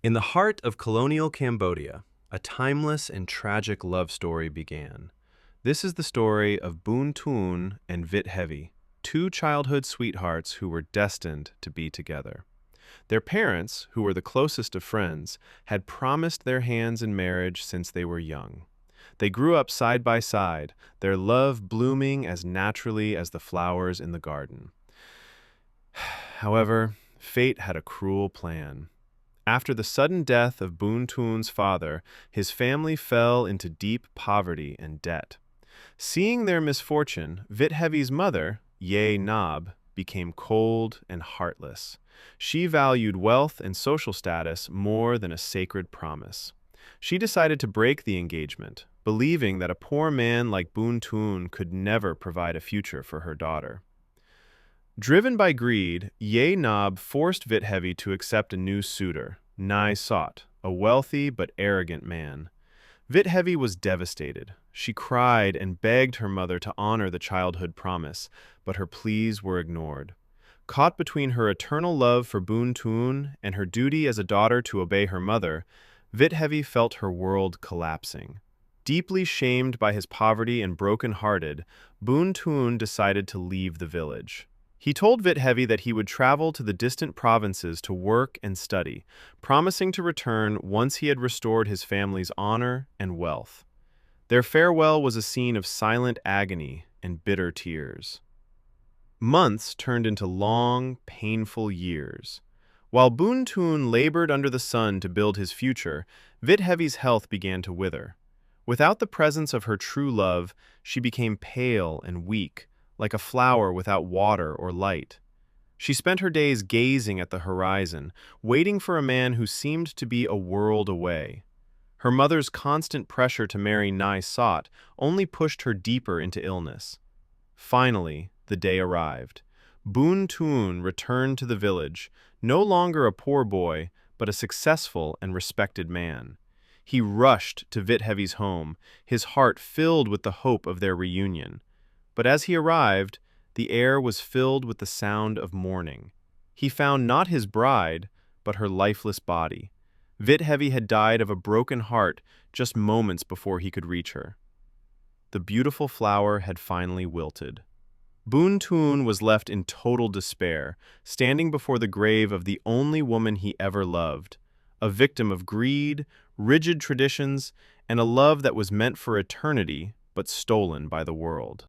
In the heart of colonial Cambodia, a timeless and tragic love story began. This is the story of Bun Thoeun and Vitheavy, two childhood sweethearts who were destined to be together. Their parents, who were the closest of friends, had promised their hands in marriage since they were young. They grew up side by side, their love blooming as naturally as the flowers in the garden. However, fate had a cruel plan. After the sudden death of Bun Thoeun's father, his family fell into deep poverty and debt. Seeing their misfortune, Vitheavy's mother, Ye Nob, became cold and heartless. She valued wealth and social status more than a sacred promise. She decided to break the engagement, believing that a poor man like Bun Thoeun could never provide a future for her daughter. Driven by greed, Ye Nob forced Vitheavy to accept a new suitor, Nai Sot, a wealthy but arrogant man. Vitheavy was devastated. She cried and begged her mother to honor the childhood promise, but her pleas were ignored. Caught between her eternal love for Bun Thoeun and her duty as a daughter to obey her mother, Vitheavy felt her world collapsing. Deeply shamed by his poverty and broken-hearted, Bun Thoeun decided to leave the village. He told Vitheavy that he would travel to the distant provinces to work and study, promising to return once he had restored his family's honor and wealth. Their farewell was a scene of silent agony and bitter tears. Months turned into long, painful years. While Bun Thoeun labored under the sun to build his future, Vitheavy's health began to wither. Without the presence of her true love, she became pale and weak, like a flower without water or light. She spent her days gazing at the horizon, waiting for a man who seemed to be a world away. Her mother's constant pressure to marry Nai Sot only pushed her deeper into illness. Finally, the day arrived. Bun Thoeun returned to the village, no longer a poor boy, but a successful and respected man. He rushed to Vitheavy's home, his heart filled with the hope of their reunion. But as he arrived, the air was filled with the sound of mourning. He found not his bride, but her lifeless body. Vitheavy had died of a broken heart just moments before he could reach her. The beautiful flower had finally wilted. Bun Thoeun was left in total despair, standing before the grave of the only woman he ever loved, a victim of greed, rigid traditions, and a love that was meant for eternity but stolen by the world.